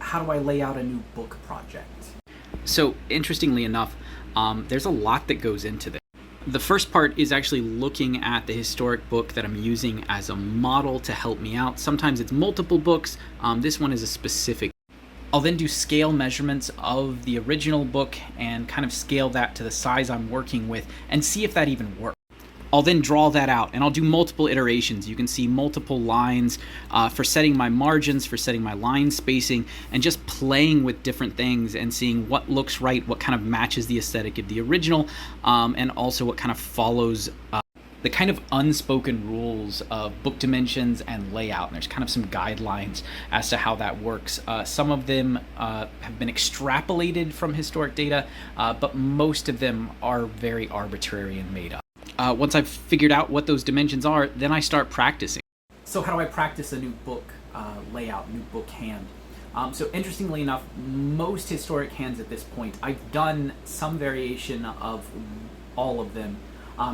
how do I lay out a new book project? So interestingly enough, there's a lot that goes into this. The first part is actually looking at the historic book that I'm using as a model to help me out. Sometimes it's multiple books. This one is a specific. I'll then do scale measurements of the original book and kind of scale that to the size I'm working with and see if that even works. I'll then draw that out, and I'll do multiple iterations. You can see multiple lines for setting my margins, for setting my line spacing, and just playing with different things and seeing what looks right, what kind of matches the aesthetic of the original, and also what kind of follows the kind of unspoken rules of book dimensions and layout. And there's kind of some guidelines as to how that works. Some of them have been extrapolated from historic data, but most of them are very arbitrary and made up. Once I've figured out what those dimensions are, then I start practicing. So how do I practice a new book layout, new book hand? So interestingly enough, most historic hands at this point, I've done some variation of all of them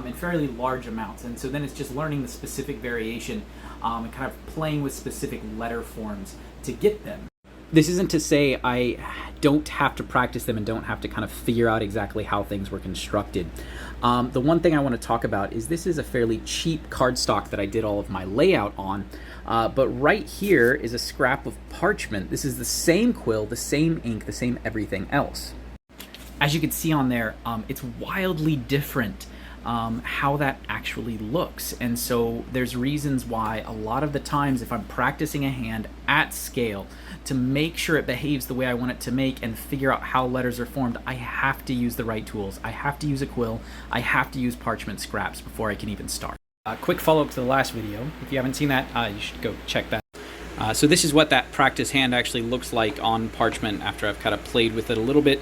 in fairly large amounts. And so then it's just learning the specific variation and kind of playing with specific letter forms to get them. This isn't to say I don't have to practice them and don't have to kind of figure out exactly how things were constructed. The one thing I want to talk about is this is a fairly cheap cardstock that I did all of my layout on, but right here is a scrap of parchment. This is the same quill, the same ink, the same everything else. As you can see on there, it's wildly different how that actually looks. And so there's reasons why a lot of the times if I'm practicing a hand at scale to make sure it behaves the way I want it to make and figure out how letters are formed, I have to use the right tools. I have to use a quill. I have to use parchment scraps before I can even start. Quick follow-up to the last video. If you haven't seen that, you should go check that. So this is what that practice hand actually looks like on parchment after I've kind of played with it a little bit.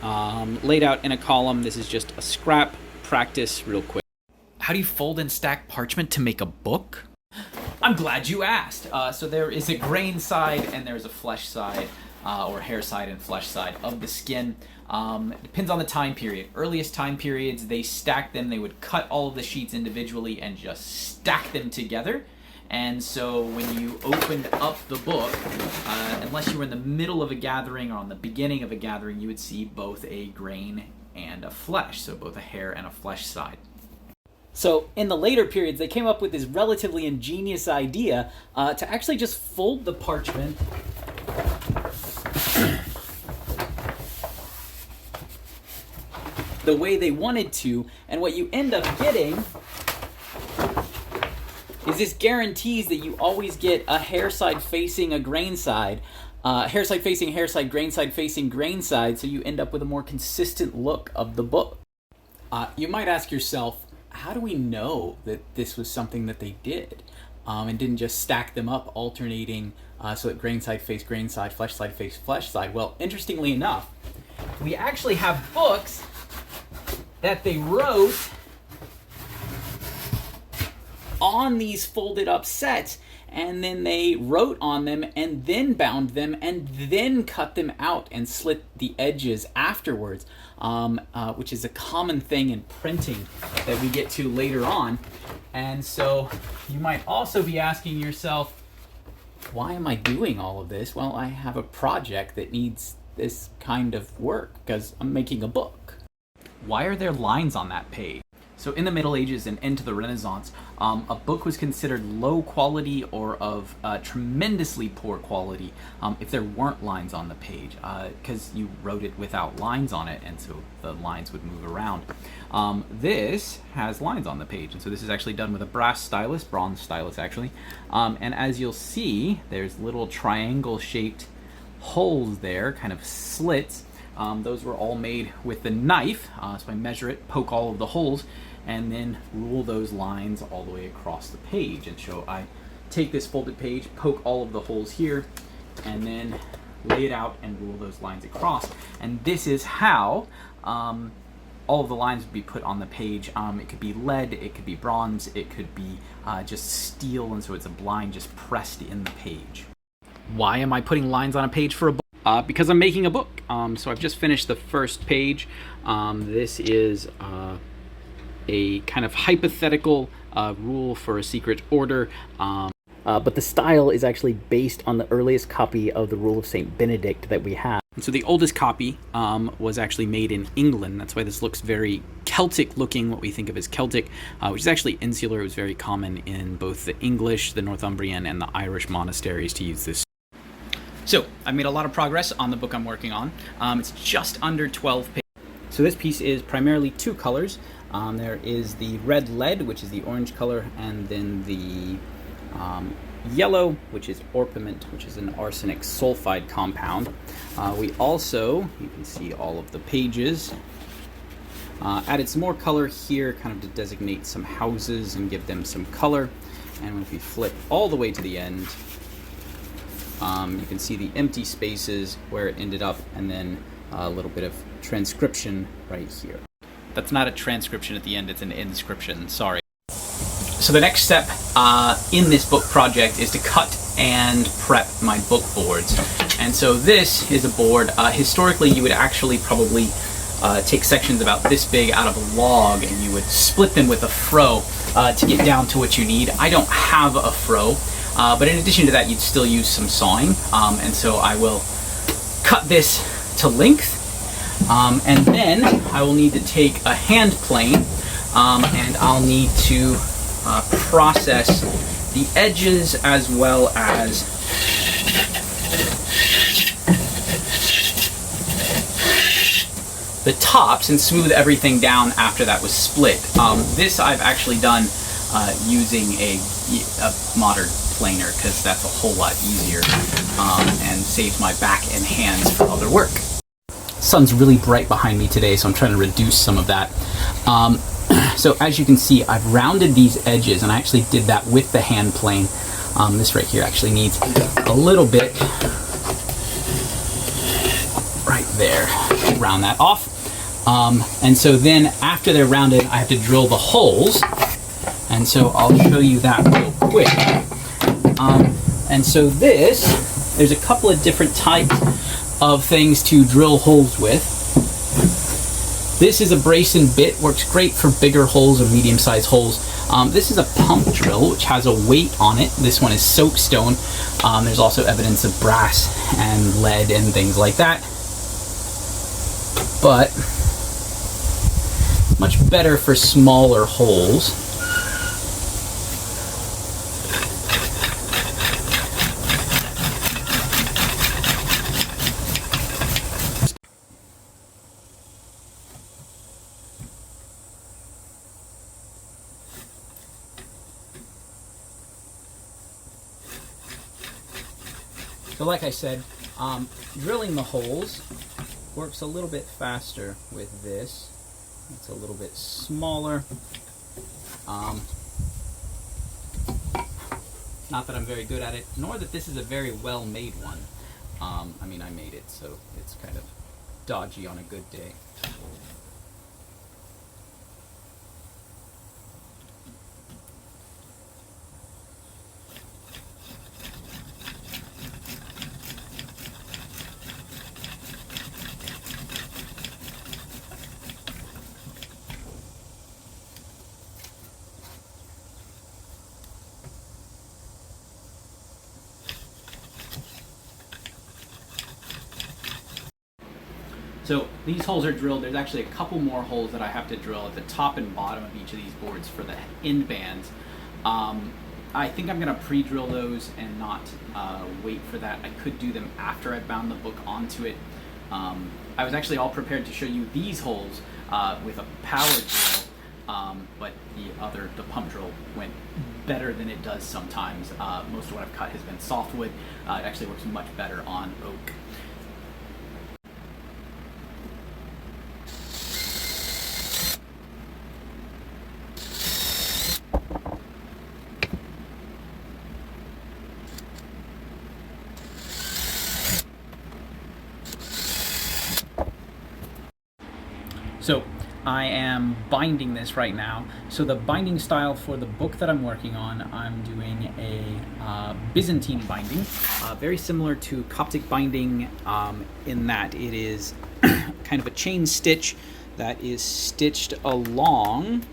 Laid out in a column. This is just a scrap practice real quick. How do you fold and stack parchment to make a book? I'm glad you asked. So there is a grain side and there's a flesh side, or hair side and flesh side of the skin. It depends on the time period. Earliest time periods, they stacked them. They would cut all of the sheets individually and just stack them together. And so when you opened up the book, unless you were in the middle of a gathering or on the beginning of a gathering, you would see both a grain and a flesh, so both a hair and a flesh side. So in the later periods, they came up with this relatively ingenious idea to actually just fold the parchment the way they wanted to, and what you end up getting is this guarantees that you always get a hair side facing a grain side, hair side facing hair side, grain side facing grain side, so you end up with a more consistent look of the book. You might ask yourself, how do we know that this was something that they did and didn't just stack them up alternating so that grain side face grain side, flesh side face flesh side? Well, interestingly enough, we actually have books that they wrote on these folded up sets, and then they wrote on them and then bound them and then cut them out and slit the edges afterwards, which is a common thing in printing that we get to later on. And so you might also be asking yourself, why am I doing all of this? Well, I have a project that needs this kind of work because I'm making a book. Why are there lines on that page? So in the Middle Ages and into the Renaissance, a book was considered low quality or of tremendously poor quality if there weren't lines on the page, because you wrote it without lines on it, and so the lines would move around. This has lines on the page, and so this is actually done with a brass stylus, bronze stylus actually, and as you'll see, there's little triangle-shaped holes there, kind of slits. Those were all made with the knife, so I measure it, poke all of the holes, and then rule those lines all the way across the page. And so I take this folded page, poke all of the holes here, and then lay it out and rule those lines across. And this is how all of the lines would be put on the page. It could be lead, it could be bronze, it could be just steel, and so it's a line just pressed in the page. Why am I putting lines on a page for a book? Because I'm making a book. So I've just finished the first page. This is a kind of hypothetical rule for a secret order. but the style is actually based on the earliest copy of the Rule of Saint Benedict that we have. So the oldest copy was actually made in England. That's why this looks very Celtic looking, what we think of as Celtic, which is actually insular. It was very common in both the English, the Northumbrian, and the Irish monasteries to use this. So I've made a lot of progress on the book I'm working on. It's just under 12 pages. So this piece is primarily two colors. There is the red lead, which is the orange color, and then the yellow, which is orpiment, which is an arsenic sulfide compound. We also, you can see all of the pages, added some more color here kind of to designate some houses and give them some color. And if we flip all the way to the end, you can see the empty spaces where it ended up, and then a little bit of transcription right here. That's not a transcription at the end, it's an inscription, sorry. So the next step in this book project is to cut and prep my book boards. And so this is a board. Historically, you would actually probably take sections about this big out of a log, and you would split them with a froe to get down to what you need. I don't have a froe, but in addition to that, you'd still use some sawing. And so I will cut this to length, and then I will need to take a hand plane, and I'll need to process the edges as well as the tops, and smooth everything down after that was split. This I've actually done using a modern planer, because that's a whole lot easier and saves my back and hands for other work. Sun's really bright behind me today, so I'm trying to reduce some of that. So as you can see, I've rounded these edges, and I actually did that with the hand plane. This right here actually needs a little bit right there. Round that off. And so then after they're rounded, I have to drill the holes. And so I'll show you that real quick. And so there's a couple of different types of things to drill holes with. This is a brace and bit, works great for bigger holes or medium-sized holes. This is a pump drill, which has a weight on it. This one is soapstone. There's also evidence of brass and lead and things like that. But much better for smaller holes. So like I said, drilling the holes works a little bit faster with this. It's a little bit smaller. Not that I'm very good at it, nor that this is a very well-made one. I mean, I made it, so it's kind of dodgy on a good day. So these holes are drilled. There's actually a couple more holes that I have to drill at the top and bottom of each of these boards for the end bands. I think I'm going to pre-drill those and not wait for that. I could do them after I bound the book onto it. I was actually all prepared to show you these holes with a power drill, but the pump drill went better than it does sometimes. Most of what I've cut has been softwood. It actually works much better on oak. So I am binding this right now. So the binding style for the book that I'm working on, I'm doing a Byzantine binding, very similar to Coptic binding in that it is kind of a chain stitch that is stitched along.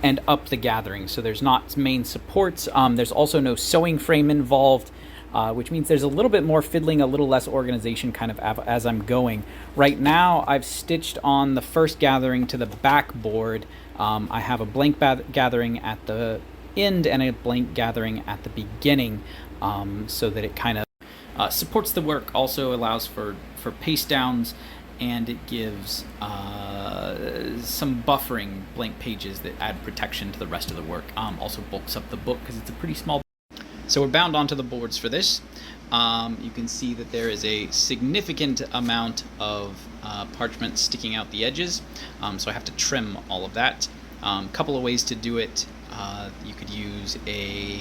and up the gathering. So there's not main supports. There's also no sewing frame involved, which means there's a little bit more fiddling, a little less organization kind of as I'm going. Right now, I've stitched on the first gathering to the backboard. I have a blank gathering at the end and a blank gathering at the beginning, so that it kind of supports the work, also allows for paste downs, and it gives some buffering blank pages that add protection to the rest of the work. Also bulks up the book because it's a pretty small. So we're bound onto the boards for this. You can see that there is a significant amount of parchment sticking out the edges, so I have to trim all of that. Couple of ways to do it. You could use a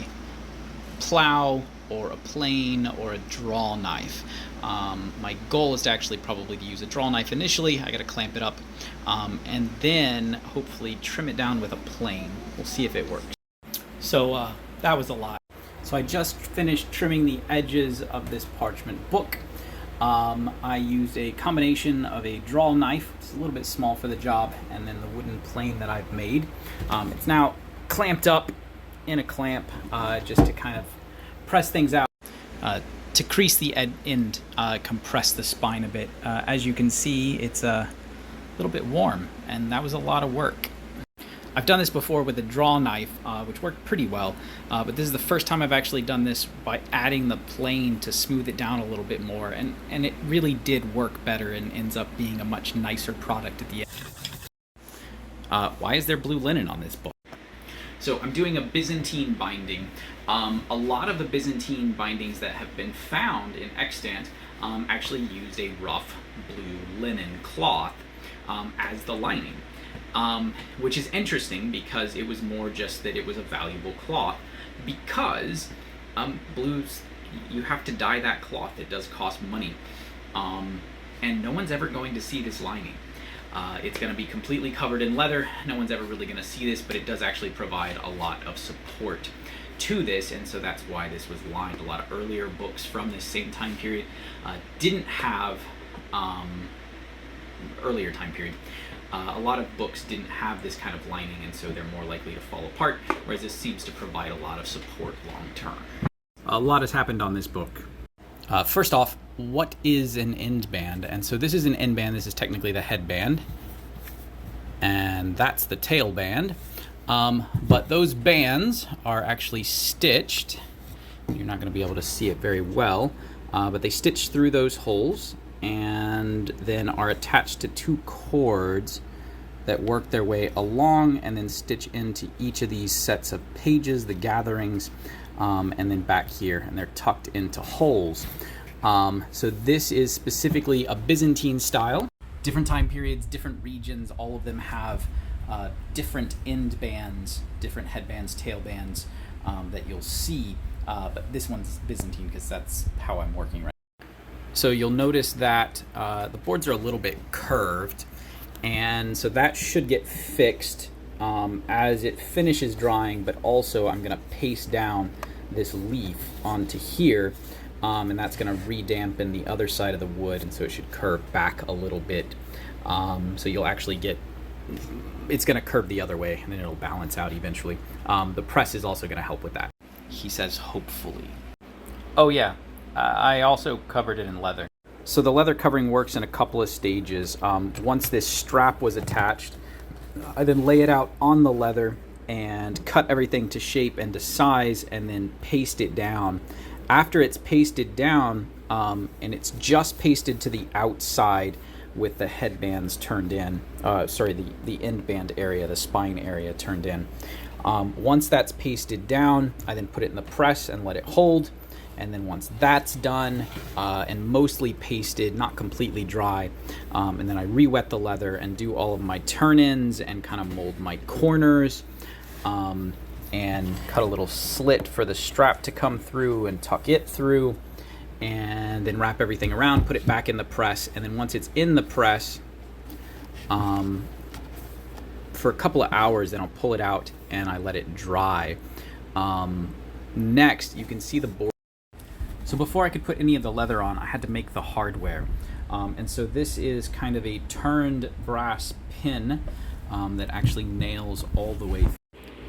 plow or a plane or a draw knife. My goal is to actually probably use a draw knife initially. I got to clamp it up, and then hopefully trim it down with a plane. We'll see if it works. So that was a lot. So I just finished trimming the edges of this parchment book. I used a combination of a draw knife, it's a little bit small for the job, and then the wooden plane that I've made. It's now clamped up in a clamp, just to kind of press things out. To crease the end, compress the spine a bit. As you can see, it's a little bit warm, and that was a lot of work. I've done this before with a draw knife, which worked pretty well, but this is the first time I've actually done this by adding the plane to smooth it down a little bit more, and it really did work better and ends up being a much nicer product at the end. Why is there blue linen on this book? So I'm doing a Byzantine binding. A lot of the Byzantine bindings that have been found in extant actually used a rough blue linen cloth as the lining. Which is interesting because it was more just that it was a valuable cloth, because blues, you have to dye that cloth. It does cost money, and no one's ever going to see this lining. It's going to be completely covered in leather. No one's ever really going to see this, but it does actually provide a lot of support to this, and so that's why this was lined. A lot of earlier books from this same time period didn't have earlier time period. A lot of books didn't have this kind of lining, and so they're more likely to fall apart, whereas this seems to provide a lot of support long term. A lot has happened on this book. First off, what is an end band? And so this is an end band. This is technically the headband, and that's the tail band. But those bands are actually stitched. You're not going to be able to see it very well, but they stitch through those holes and then are attached to two cords that work their way along and then stitch into each of these sets of pages, the gatherings, and then back here, and they're tucked into holes. So this is specifically a Byzantine style. Different time periods, different regions, all of them have different end bands, different headbands, tail bands that you'll see, but this one's Byzantine because that's how I'm working right now. So you'll notice that the boards are a little bit curved, and so that should get fixed as it finishes drying, but also I'm going to paste down this leaf onto here, and that's going to redampen the other side of the wood, and so it should curve back a little bit. So you'll actually get, it's going to curve the other way, and then it'll balance out eventually. The press is also going to help with that. He says hopefully. Oh yeah, I also covered it in leather. So the leather covering works in a couple of stages. Once this strap was attached, I then lay it out on the leather and cut everything to shape and to size, and then paste it down. After it's pasted down, and it's just pasted to the outside with the headbands turned in, the end band area, the spine area turned in. Once that's pasted down, I then put it in the press and let it hold. And then once that's done and mostly pasted, not completely dry, and then I re-wet the leather and do all of my turn-ins and kind of mold my corners, and cut a little slit for the strap to come through and tuck it through, and then wrap everything around, put it back in the press, and then once it's in the press, for a couple of hours, then I'll pull it out and I let it dry. Next, you can see the board. So before I could put any of the leather on, I had to make the hardware. And so this is kind of a turned brass pin that actually nails all the way through.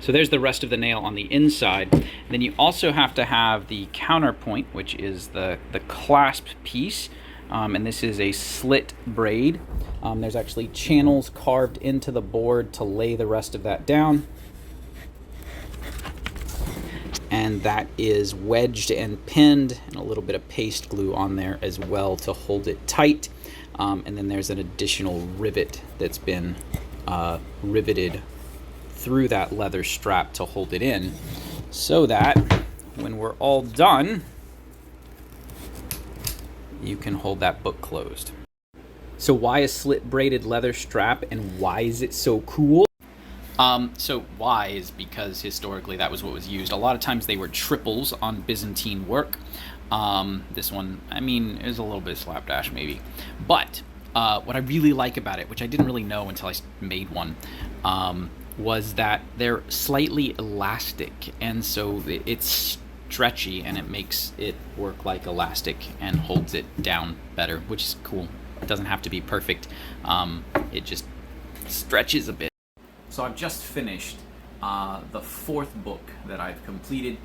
So there's the rest of the nail on the inside. Then you also have to have the counterpoint, which is the clasp piece. And this is a slit braid. There's actually channels carved into the board to lay the rest of that down. And that is wedged and pinned, and a little bit of paste glue on there as well to hold it tight. And then there's an additional rivet that's been riveted through that leather strap to hold it in, so that when we're all done, you can hold that book closed. So why a slit braided leather strap, and why is it so cool? So why is because historically that was what was used. A lot of times they were triples on Byzantine work. This one, I mean, is a little bit slapdash maybe. But what I really like about it, which I didn't really know until I made one, was that they're slightly elastic. And so it's stretchy, and it makes it work like elastic and holds it down better, which is cool. It doesn't have to be perfect. It just stretches a bit. So I've just finished the 4th book that I've completed.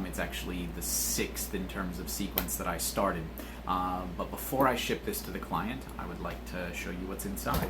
It's actually the 6th in terms of sequence that I started. But before I ship this to the client, I would like to show you what's inside.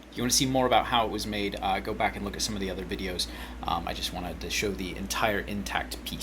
If you want to see more about how it was made, go back and look at some of the other videos. I just wanted to show the entire intact piece.